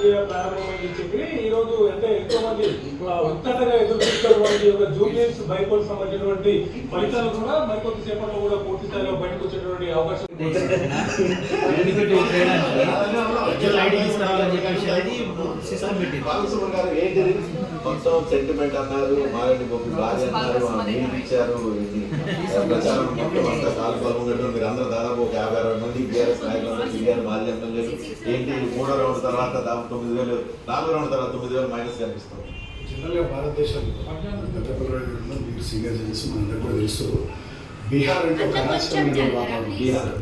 ప్రక్రియ ప్రారంభమైందని చెప్పి ఈ రోజు అంటే ఎంతో మంది ఉత్తటంగా ఎదురు చూస్తున్నటువంటి ఒక జూనియర్స్ బైపోల్ సంబంధించినటువంటి ఫలితాలు కూడా మరికొద్ది సేపట్లో కూడా పూర్తి స్థాయిలో బయటకు వచ్చేటువంటి అవకాశం సెంటిమెంట్ అన్నారు, మాగంటి గోపి భార్య అన్నారు, ఇచ్చారు ప్రచారం మొత్తం అంతా కాలుపాలు ఉండటం. మీరు అందరూ దాదాపు ఒక 50-60 మంది బీఆర్ఎస్ నాయకులందరూ తిరిగారు, మాజీ ఎమ్మెల్యేలు. ఏంటి 3వ రౌండ్ తర్వాత దాదాపు 9,000, 4వ రౌండ్ తర్వాత 9,000 మైనస్ కనిపిస్తుంది. జనరల్గా భారతదేశంలో గత 15 మీరు సీనియర్ జర్నలిస్ట్ మనందరూ కూడా తెలుసు. బీహార్ అంటే ఒక రాష్ట్రమైన వాతావరణం.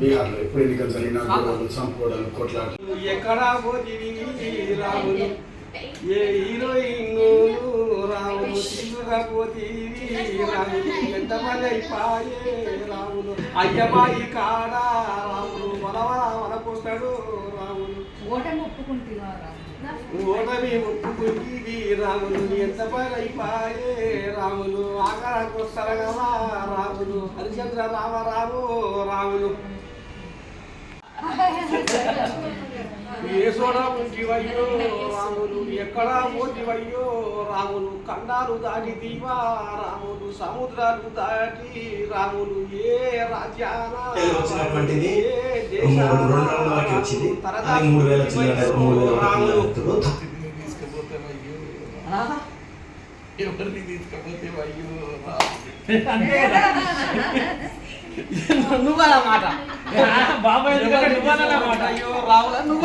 బీహార్లో ఎప్పుడు ఎన్నికలు జరిగినా గొడవలు, చంపుకోవడాలు, కొట్లాటలు. ఎక్కడా పోతివి రాములు, ఏ హీరోయిన్ రాములు తీసుకపోతీవి రాములు, ఎంత పని అయిపోయే రాములు, అయ్యబాయి కాడ రాములు వనకొస్తాడు రాములు. ఓటమి ఒప్పుకుంటేవి రాములు, ఎంత పని అయిపోయే రాములు, ఆకారానికి వస్తారు కదా రాములు, హరిచంద్ర రామరాము రాములు. ఏ సోడా ఉంటివయ్యో రాములు, ఎక్కడా పోతివయ్యో రాములు, ఖండాలు దాటి దీవా రాములు, సముద్రాలు దాటి రాములు, ఏ రాజ్యాన వచ్చినటువంటిది 3 వచ్చింది. 3,000 రాములు తీసుకుపోతేవయ్యో ఎవరిని తీసుకుపోతేవయ్యో నువ్వు అన్నమాట బాబాయ్ నువ్వన్నమాట. అయ్యో రావుల నువ్వు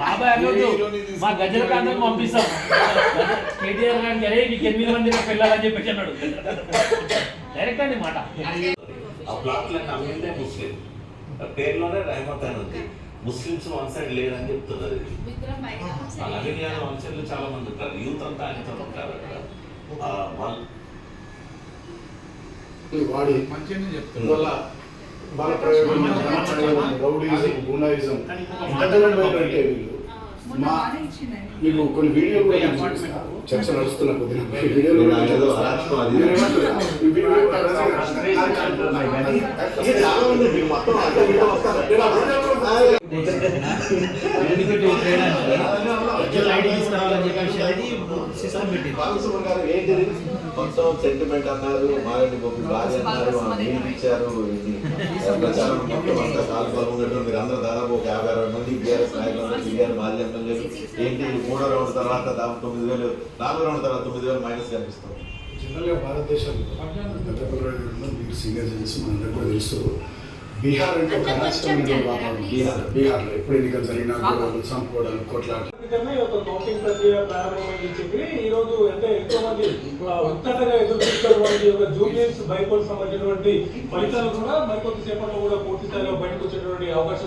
బాబాయ్ మా గజలకాంతం పంపిస్తాం. కేటీఆర్ గారికి అరే నీకు 8 మంది పిల్లలని చెప్పేసి అన్నాడు. డైరెక్ట్ అండి మాట. ఆ ప్లాట్లన్నీ అమ్మిందే ముస్లిం, పేరులోనే రహమత్ అని ఉంది. ముస్లిమ్స్ వన్ సైడ్ లేదని చెప్తున్నారు. నవీన్ యాదవ్ వన్ సైడ్ చాలా మంది ఉంటారు, యూత్ అంతా ఆయనతో ఉంటారు అక్కడ. వాడి వల్ల బల ప్రయోగం, రౌడీజం, గుండాయిజం ఇంతమైనటువంటి వీళ్ళు. మీకు కొన్ని వీడియోలు కూడా చర్చ నడుస్తున్న కొద్దిగా వీడియోలు మొత్తం సెంటిమెంట్ అన్నారు, మాగంటి గోపి భార్య అన్నారు, ఇచ్చారు ప్రచారం మొత్తం అంతా కాలుపాలు ఉండటం. మీరు అందరూ దాదాపు ఒక 50-60 మంది బీఆర్ఎస్ నాయకులందరూ తిరిగారు, మాజీ ఎమ్మెల్యేలు. ఏంటి 3వ రౌండ్ తర్వాత దాదాపు 9,000, 4వ రౌండ్ తర్వాత 9,000 మైనస్ కనిపిస్తుంది. జనరల్గా భారతదేశంలో గత 15 మీరు సీనియర్ జర్నలిస్ట్ మనందరూ కూడా తెలుసు. బీహార్ అంటే ఒక రాష్ట్రమైన వాతావరణం. బీహార్లో ఎప్పుడు ఎన్నికలు జరిగినా గొడవలు, చంపుకోవడాలు, కొట్లాటలు. ఒక కౌంటింగ్ ప్రక్రియ ప్రారంభమైందని చెప్పి ఈ రోజు అంటే ఎంతో మంది ఉత్తటంగా ఎదురు చూస్తున్నటువంటి ఒక జూనియర్స్ బైపోల్ సంబంధించినటువంటి ఫలితాలు కూడా మరికొద్ది సేపట్లో కూడా పూర్తి స్థాయిలో బయటకు వచ్చేటువంటి అవకాశం.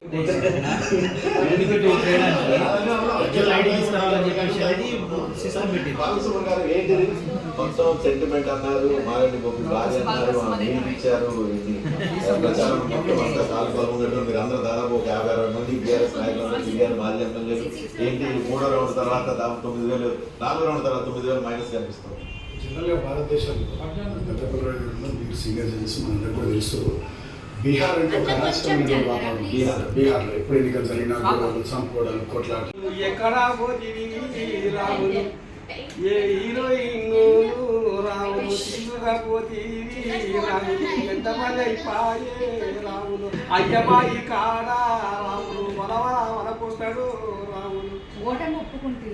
మొత్తం సెంటిమెంట్ అన్నారు, మాగంటి గోపి భార్య అన్నారు, ఇచ్చారు ప్రచారం మొత్తం అంతా కాలుపాలు ఉండటం. మీరు అందరూ దాదాపు ఒక 50-60 మంది బీఆర్ఎస్ నాయకులందరూ తిరిగారు, మాజీ ఎమ్మెల్యేలు. ఏంటి 3వ రౌండ్ తర్వాత దాదాపు 9,000, 4వ రౌండ్ తర్వాత 9,000 మైనస్ కనిపిస్తుంది. జనరల్గా భారతదేశంలో గత 15 మీరు సీనియర్ జర్నలిస్ట్ మనందరూ కూడా తెలుసు. బీహార్ అంటే ఒక రాష్ట్రమైన వాతావరణం. బీహార్లో ఎప్పుడు ఎన్నికలు జరిగినా గొడవలు, చంపుకోవడాలు, కొట్లాటలు. ఎక్కడా పోతివి రాములు, ఏ హీరోయిన్ రాములు తీసుకపోతీవి రాములు, ఎంత పని అయిపోయే రాములు, అయ్యబాయి కాడ రాములు వనకొస్తాడు రాములు. ఓటమి ఒప్పుకుంటేవి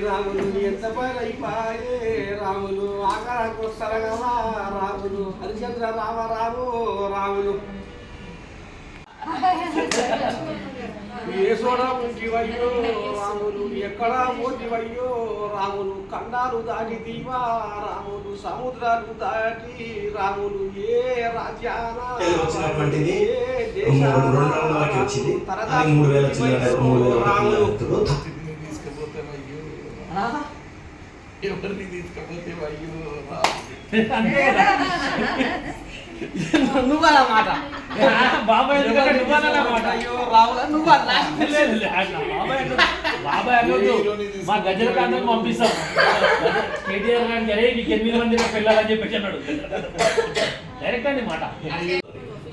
రాములు, ఎంత పని అయిపోయే రాములు, ఆకారానికి వస్తారు కదా రాములు, హరిచంద్ర రామరాము రాములు. ఏ సోడా ఉంటివయ్యో రాములు, ఎక్కడా పోతివయ్యో రాములు, ఖండాలు దాటి దీవా రాములు, సముద్రాలు దాటి రాములు, ఏ రాజ్యాన వచ్చినటువంటిది 3 వచ్చింది. 3,000 రాములు తీసుకుపోతేవయ్యో ఎవరిని తీసుకుపోతేవయ్యో నువ్వు అన్నమాట. బాబాయ్ నువ్వన్నమాట. అయ్యో రావుల నువ్వు బాబాయ్ మా గజలకాంతం పంపిస్తాం. కేటీఆర్ గారికి అరే నీకు 8 మంది పిల్లలని చెప్పేసి అన్నాడు. డైరెక్ట్ అండి మాట.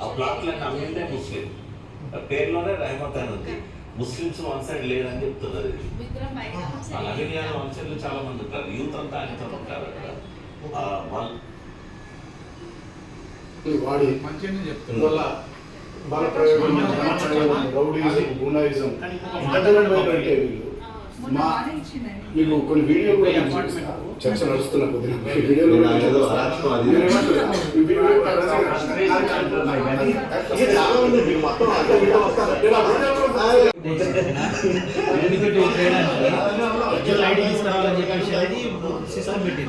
ఆ ప్లాట్లన్నీ అమ్మిందే ముస్లిం, పేరులోనే రహమత్ అని ఉంది. ముస్లిమ్స్ వన్ సైడ్ లేదని చెప్తున్నారు ఇది. నవీన్ యాదవ్ వంశంలో చాలా మంది ఉంటారు, యూత్ అంతా ఆయనతో ఉంటారు అక్కడ. వాళ్ళు వాడి వల్ల వాళ్ళ ప్రయోగం రౌడీజం గుండాయిజం ఎంటర్టైన్మెంట్ వైపు అంటే వీళ్ళు మా మీకు కొన్ని వీడియో కూడా నేను చూపిస్తా. చర్చ నడుస్తున్న కొద్దిగా వీడియోలు కూడా ఏదో అరాచకం అది. మీరు ఏమంటారు? ఈ వీడియో కూడా ఇది చాలా ఉంది, మీకు మొత్తం అర్థం ఇట్లా వస్తారు.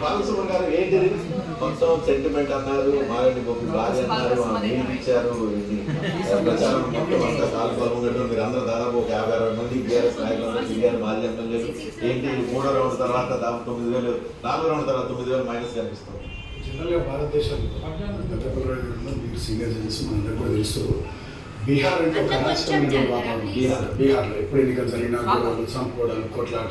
బాలసుమన్ గారు ఏంటి మొత్తం సెంటిమెంట్ అన్నారు, మాగంటి గోపి భార్య అన్నారు, మీరు ఇచ్చారు, ఇది ప్రచారం మొత్తం అంతా కాలు పాల్గొన్నట్టు మీరు అందరూ దాదాపు ఒక 50-60 మంది బీఆర్ఎస్ నాయకులందరూ తిరిగారు, మాజీ ఎమ్మెల్యేలు. ఏంటి మూడో రౌండ్ తర్వాత దాదాపు 9,000, నాలుగో రౌండ్ తర్వాత 9,000 మైనస్ కనిపిస్తుంది. జనరల్గా భారతదేశంలో మీరు సీనియర్ జర్నలిస్ట్ మనందరూ కూడా తెలుసు. బీహార్ అంటే ఒక రాష్ట్రం బీహార్లో ఎప్పుడు ఎన్నికలు జరిగినా గొడవలు, చంపుకోవడాలు, కొట్లాట